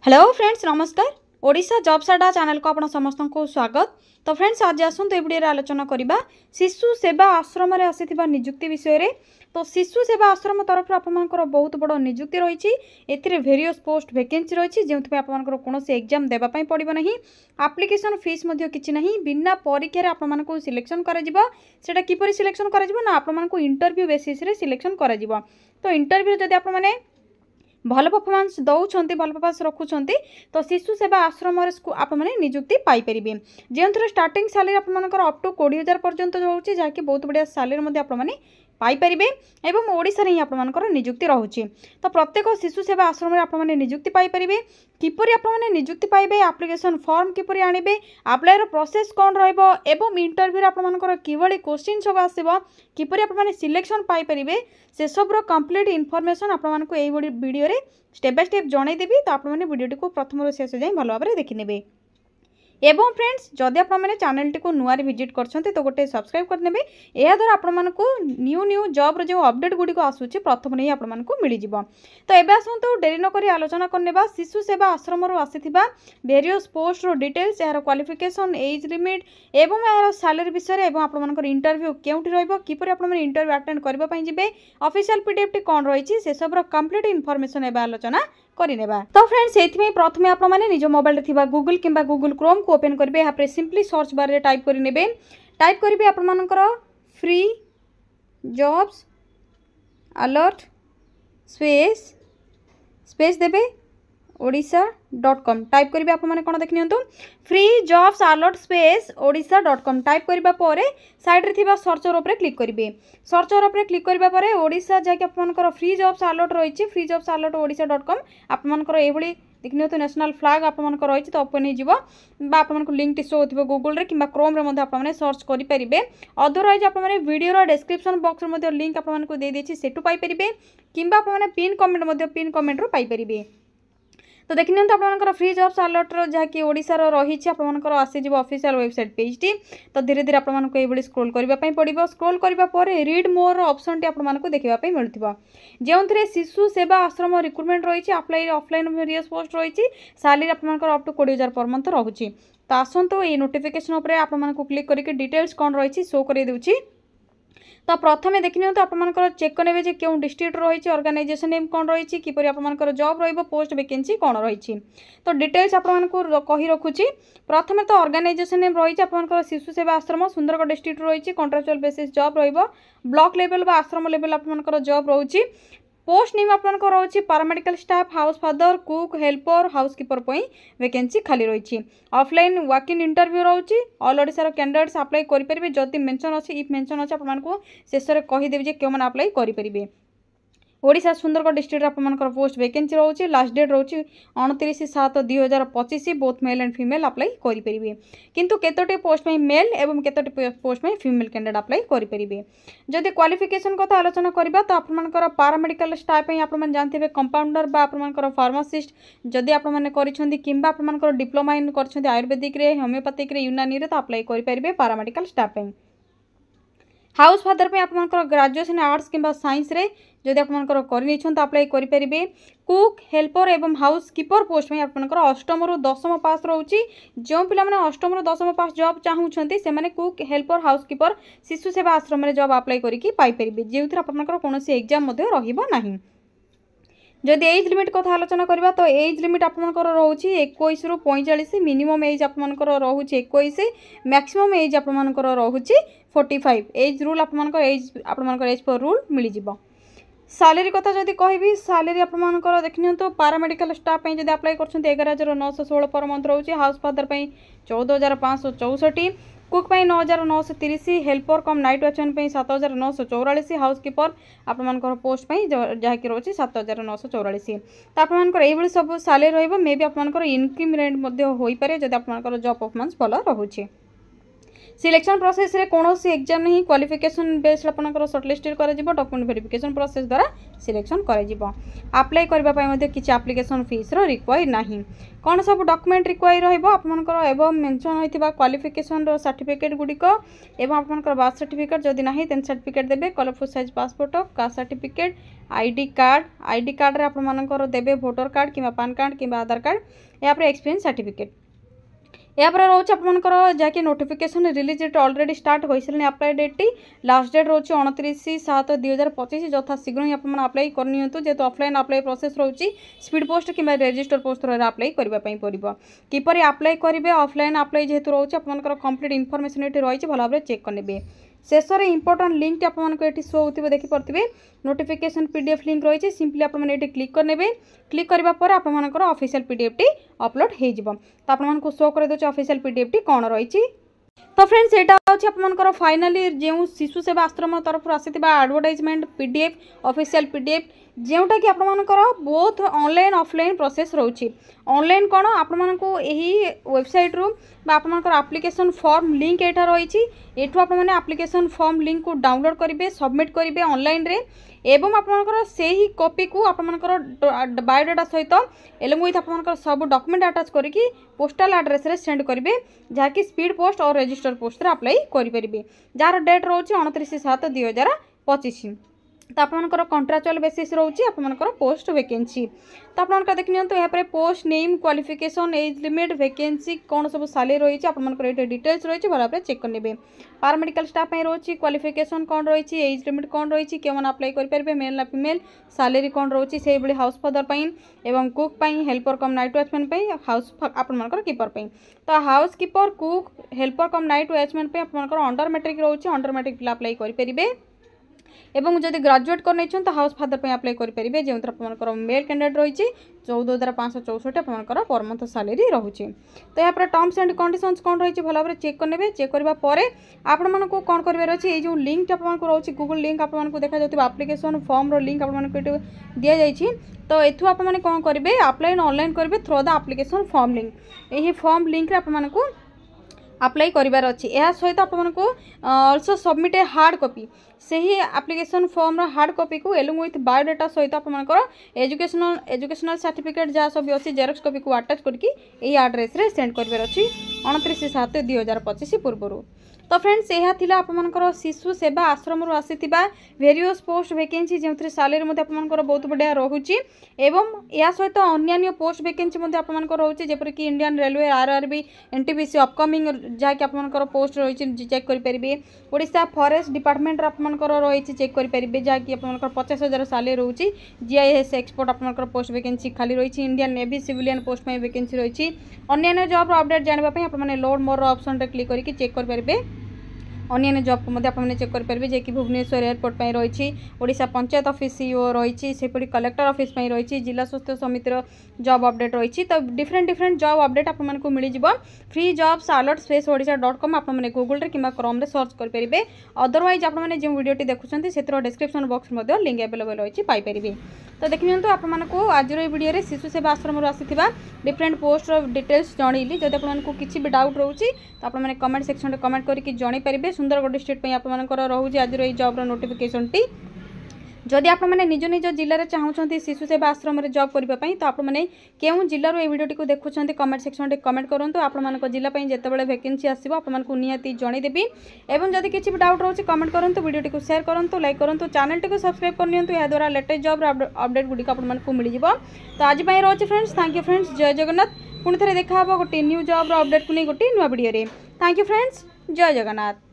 Hello friends नमस्कार। Odisha jobs अड्डा channel को आपण समस्त को स्वागत। तो फ्रेंड्स आज आसतु वीडियो आलोचना करबा शिशु सेवा आश्रम रे आसीथिबा नियुक्ति विषय रे। तो शिशु सेवा आश्रम तरफ आपनकर बहुत बड़ नियुक्ति रही एथिरे वेरियस पोस्ट वैकेंसी रही जो आपनकर कोनोसी एग्जाम देबा पई पड़िबो नहीं। एप्लिकेशन फीस मध्ये किछि नहीं। बिना परीक्षा रे आपनकर सिलेक्शन करा जिवो। सेटा किपरि सिलेक्शन करा जिवो ना आपनकर इंटरव्यू बेसिस रे सिलेक्शन करा जिवो। तो इंटरव्यू जदि आप माने भल परफॉर्मेंस दौरान भल परफॉर्मेंस रखुंट तो शिशु सेवा आश्रम आपने नियुक्ति पाइपर जो थोड़ा स्टार्टिंग सैलरी आपर अप टू 20,000 पर्यंत रोचे जहाँकि बहुत बढ़िया सैलरी आपने पाइपर एवं ओडिशा ही आपर नियुक्ति रोचे। तो प्रत्येक शिशु सेवा आश्रम आपने नियुक्ति पाइपर किपरि आपने नियुक्ति पाइबे एप्लिकेशन फॉर्म किपरि आनिबे अप्लायर प्रोसेस कौन रहिबो एवं इंटरव्यू आपनकर किभली क्वेश्चन सब आसीबो किपरि आपने सिलेक्शन पाइपर से सबरो कंप्लीट इनफॉरमेशन आपको यही वीडियो रे स्टेप बाय स्टेप जणाई देबी। तो आपने वीडियो को प्रथम शेष जाए भल भाव देखिने। एवं फ्रेंड्स जदि आपने चैनल टी को नुआ विजिट करछन्ते तो गोटे सब्सक्राइब करने या द्वारा आपको न्यू न्यू जॉब रो जो अपडेट गुडी को आसूची प्रथम नहीं आपको मिल जाव। तो एबे आसंतु डेरी न करी आलोचना करने शिशु सेवा आश्रम आसीथिबा वेरियस पोस्ट रो डिटेल्स यार क्वालिफिकेशन एज लिमिट एवं यार सैलरी विषय एवं आपनकर इंटरव्यू केउठी रहइबो किपरि आपन इंटरव्यू अटेंड करबा पई जिबे ऑफिशियल पीडीएफ टी कोन रहिछि से सब रो कंप्लीट इन्फॉर्मेशन एबे आलोचना करिनेबा। तो फ्रेंड्स एथि प्रथमे आप माने निज मोबाइल रे थिबा गूगल किंबा गूगल क्रोम को ओपन करिवे। यहाँ पर सिंपली सर्च बार रे टाइप करिनेबे। टाइप करिवे आप मानकर फ्री जॉब्स अलर्ट स्पेस देबे ओडिशा.com टाइप करिवे। आप माने कोन देखनियंतु फ्री जॉब्स अलर्ट स्पेस ओडिशा.com टाइप करिबा परे साइड रे थिबा सर्चर ऊपर क्लिक करिवे। सर्चर ऊपर क्लिक करिबा परे ओडिशा जाके आपनकर फ्री जॉब्स अलर्ट रहिछि फ्री जॉब्स अलर्ट ओडिशा.com आपनकर एभली देखनियंतु नेशनल फ्लैग आपनकर रहिछि तो ओपन हे जिवो बा आपनकर लिंक टी शो होथिबो गूगल रे किंबा क्रोम रे मध्ये आपने सर्च करि परिबे। अदरवाइज आपने वीडियो रो डिस्क्रिप्शन बॉक्स रे मध्ये लिंक आपनको दे देछि सेटु पाई परिबे किंबा आपने पिन कमेंट रो पाई परिबे। तो देखिए आपंकर फ्री जॉब्स अलर्ट जहाँकि ओडिशा रही आपंकर आसीज ऑफिशियल वेबसाइट पेज टी। तो धीरे धीरे आपको ये स्क्रोल करने पड़ो। स्क्रोल करने रीड मोर ऑप्शन टी आपको देखा मिलूँ जो थे शिशु सेवा आश्रम रिक्रुटमेंट रही अप्लाई ऑफलाइन वेरियस पोस्ट रही सैलरी आपंकर अप टू 20,000 पर मंथ रोचे। तो आसतु ये नोटिफिकेशन उपर आपको क्लिक करके डिटेल्स कौन रही शो कर दूची। तो प्रथमे देखिए तो आपंकर चेक करेंगे जे क्यों डिस्ट्रिक्ट रही ऑर्गेनाइजेशन नेम कौन रही किपरि आपंकर जॉब रही पोस्ट वैकेंसी कौन रही। तो डिटेल्स आपको कही रखुची। प्रथमे तो ऑर्गेनाइजेशन नेम रही आपंकर शिशु सेवा आश्रम सुंदरगढ़ डिस्ट्रिक्ट रही कॉन्ट्राक्चुअल बेसिस जॉब रही ब्लॉक लेवल बा आश्रम लेवल आपंकर जॉब रही। पोस्ट नेम आपंकर रही paramedical staff house father cook helper housekeeper vacancy खाली रही। ऑफलाइन वॉक इन इंटरव्यू रही ऑल ओडिशा कैंडिडेट्स अप्लाई करेंगे जदि मेंशन अच्छी इफ मेंशन अच्छे आपको शेष में कहीदेवी क्यों मैंने अप्लाई करेंगे। ओडिशा सुंदरगढ़ डिस्ट्रिक्ट आपंकर पोस्ट वैकेंसी रोचे लास्ट डेट रोचे 29/7/2025 both male and female apply करेंगे किंतु केतोटी पोस्ट में मेल एवं केतोटी पोस्ट में फीमेल कैंडिडेट अप्लाई करेंगे। जदि क्वालिफिकेशन कथा आलोचना करबा तो आपंकर पैरामेडिकल स्टाफ आप जानते कंपाउंडर बा आपंकर फार्मासिस्ट जदि आपने किंबा आपंकर डिप्लोमा इन कर आयुर्वेदिक होमियोपैथिक यूनानी तो अप्लाई करेंगे पैरामेडिकल स्टाफ। हाउस फादर पे आपंकर ग्रेजुएशन आर्ट्स किंबा साइंस रे जदि आपंकर करनी तो अप्लाई करेंगे। कुक हेल्पर एवं हाउस कीपर पोस्ट में आपंकर 8म रु 10म पास रोचे जो पिला माने 8म रु 10म पास जॉब चाहूँगी से माने कुक हेल्पर हाउस कीपर शिशु सेवा आश्रम रे जॉब अप्लाई करके पाइपर जो आपंकर कौन एग्जाम रही। जदि एज लिमिट कथा आलोचना करबा तो एज लिमिट आपनकर रोची 21 रु 45 मिनिमम एज आपनकर रोची 21 मैक्सिमम एज आपनकर रोची 45 एज रूल आपनकर एज पर रूल मिल जिवो। सैलरी कथा जदि कहबी सैलरी आपनकर देखनियो तो पैरामेडिकल स्टाफ पे जदि apply करछन 11,916 per month रोची house father पे 14,564 कुक पे 9,930 हेल्पर कम नाइट वॉचमैन पे 7,944 हाउसकीपर आपंकर पोस्ट पे जहाँकि रोचे 7,944। तो आपंकर ये सब सैलरी रो मे भी आपंकर इनक्रीमेंट हो पारे जब आपंकर जॉब परफॉर्मेंस भल रोचे। सिलेक्शन प्रोसेस रे कौन सी एग्जाम नहीं क्वालिफिकेशन बेस्ड आपनकर शॉर्टलिस्टेड कर जिवो डॉक्यूमेंट वेरिफिकेशन प्रोसेस द्वारा सिलेक्शन कर जिवो अप्लाई करबा पय मध्ये किछि एप्लिकेशन फीस रो रिक्वायर नाही कौन सब डॉक्यूमेंट रिक्वायर रहइबो आपनकर एवं मेंशन होइथिबा क्वालिफिकेशन रो सर्टिफिकेट गुडिक एवं आपनकर बर्थ सर्टिफिकेट जदि नाही तेन सर्टिफिकेट देबे colourful size passport caste certificate ID card रे आपनकर देबे वोटर कार्ड किबा पैन कार्ड किबा आधार कार्ड या पर एक्सपीरियंस सर्टिफिकेट या पर रोच आपनकर जहाँकि notification release date already start हो सारे अप्लाई डेट टी लास्ट डेट रोच 29/7/2025 यथा शीघ्र ही आप अप्लाई करनी जेहेतु offline apply process रोची speed post कि रजिस्टर पोस्ट अप्लाई करने पड़ो किपर अप्लाई करेंगे ऑफलाइन अप्लाई जेहेतु रोचे आपनकर कंप्लीट इनफॉरमेशन ये रही भल भाव चेक करने शेष में इंपोर्टाट लिंक आपको ये शो होती देखिपे नोटिफिकेशन पीडीएफ लिंक रही है सिंपली आपने क्लिक करने क्लिक करने आपंकर ऑफिशियल पीडीएफ टी अपलोड हो आपको शो कर दे ऑफिशियल पीडीएफ टी कौन रही तो फ्रेंड्स यहाँ हूँ आपंकर फाइनाली जो शिशु सेवा आश्रम तरफ आसीथिबा एडवर्टाइजमेंट पीडीएफ ऑफिशियल पीडीएफ जोटा कि आपंकर बोथ ऑनलाइन ऑफलाइन प्रोसेस रोची ऑनलाइन कौन आपको यही वेबसाइट रू आपंकर एप्लिकेशन फॉर्म लिंक यहाँ रही एठू आपने एप्लिकेशन फॉर्म लिंक को डाउनलोड करेंगे सबमिट करेंगे ऑनलाइन रे एवं आपंकर से ही कॉपी को आपंकर बायोडाटा सहित एलंग विथ आपंकर सब डॉक्यूमेंट अटैच करके पोस्टल एड्रेस रे सेंड करेंगे जहाँकि स्पीड पोस्ट और रजिस्टर पोस्ट अप्लाई करेंगे जार डेट रोचे 29/7/2025 तो आपंकर कंट्राक्चुअल बेसिस रोचे आपंकर पोस्ट वैकेंसी तो आपंकर देखिए यहाँ post name qualification age limit vacancy कौन सब सैलरी रही है आपंकर ये डिटेल्स रही है भल भाव चेक करने पारामेडिकल स्टाफ रोचे क्वालिफिकेशन कौन रही है एज लिमिट कौन रही है क्यों अप्लाई करेंगे मेल ना फीमेल सैलरी कौन रोचे से भाई हाउस फादर एवं कुक हेल्पर कम नाइट वॉचमैन हाउस आपंकर कीपर तो हाउस कीपर कुक हेल्पर कम नाइट वॉचमैन आपंकर अंडर मैट्रिक रोचे अंडर मैट्रिक पिला अप्लाई करेंगे एवं जदि ग्रेजुएट कर नहीं तो हाउस फादर पे अप्लाई करेंगे जो आपंकर मेल कैंडिडेट रही 14,564 आपंकर पर मंथ सैलरी रोचे तो यहाँ पर टर्म्स एंड कंडीशंस कौन रही भल भाव चेक करने चेक करने आपण को कौन कर अच्छे जो लिंक आपको रोचे गूगल लिंक आपको देखा जाता एप्लिकेशन फॉर्म लिंक आपको दि जाइए तो एथु आप कौन करेंगे अप्लाई ऑनलाइन करेंगे through the application form link यही फॉर्म लिंक आपको अप्लाई करार अच्छी यह सहित आपको also submit a hard copy से ही एप्लिकेशन फॉर्म हार्ड कॉपी को एलंग विथ बायोडाटा सहित आपंकर एजुकेशनल सर्टिफिकेट जहाँ सब अच्छी जेरक्स कॉपी को अटैच करके यही एड्रेस रे सेंड करार अच्छी 29/7/2025 पूर्व तो फ्रेंड्स यह थिला आपमनकर शिशु सेवा आश्रम रू आसीथिबा वेरियस पोस्ट वैकेंसी जो सैलरी मध्य आपमनकर बहुत बढ़िया रोचे एवं या सहित अन्य पोस्ट वैकेंसी मध्य आपमनकर रोचे जेपर कि Indian railway RRB NTPC upcoming जहाँकि आपमनकर पोस्ट रही चेक करेंगे ओडिशा फॉरेस्ट डिपार्टमेंट आपमनकर रही चेक करेंगे जहाँकि आपमनकर 50,000 सैलरी रोचे जीआईएस एक्सपोर्ट आपमनकर पोस्ट वैकेंसी खाली रही इंडियन नेवी सिविलियन पोस्ट में वैकेंसी रही अन्य जॉब अपडेट जानवाई आपने लोड मोर ऑप्शन रे क्लिक करके चेक करेंगे अन्य जॉब को आपने चेक करेंगे जे कि भुवनेश्वर एयरपोर्ट पर रही ओडिशा पंचायत ऑफिस सीईओ रही से कलेक्टर ऑफिस में रही जिला स्वास्थ्य समितिर जॉब अपडेट रही तो डिफरेंट जॉब अपडेट आपको मिल जाव फ्री जॉब्स अलर्ट स्पेस ओडिशा.com आपने गूगल रे किंबा क्रोम रे सर्च करेंगे अदरवाइज आपने जो वीडियोटी देखुं से डिस्क्रिप्शन बॉक्स में लिंक अवेलेबल रही पाइपर तो देखिए आपको आज वीडियो में शिशु सेवा आश्रम आसीथिबा डिफरेंट पोस्ट डिटेल्स जनइली जब आपको किसी भी डाउट रोचे तो आपने कमेंट सेक्शन में कमेंट करके जनइपारे सुंदरगढ़ स्टेट आपंकर रोचे आज जॉब्र नोटिफिकेशन टी जदि आपने निज निज जिले में चाहते शिशु सेवा आश्रम में जॉब करने तो आपने क्यों जिलूर ये वीडियो को देखुं कमेंट सेक्शन में कमेंट करूँ आप जिले जितेबाला वैकेंसी आसो आपको निहाती जनईदेवी एवं जदि किसी भी डाउट रोचे कमेंट करूँ वीडियो को शेयर करूँ लाइक करूँ चैनल को सब्सक्राइब करनी या द्वारा लेटेस्ट जॉब अपडेट गुड़िक आपको मिल जाव तो आज रोचे फ्रेंड्स थैंक यू फ्रेंड्स जय जगन्नाथ पुणी थे देखा गोटे न्यू जॉब अपडेट को नहीं गोटे नुआ वीडियो थैंक यू फ्रेंड्स जय जगन्नाथ।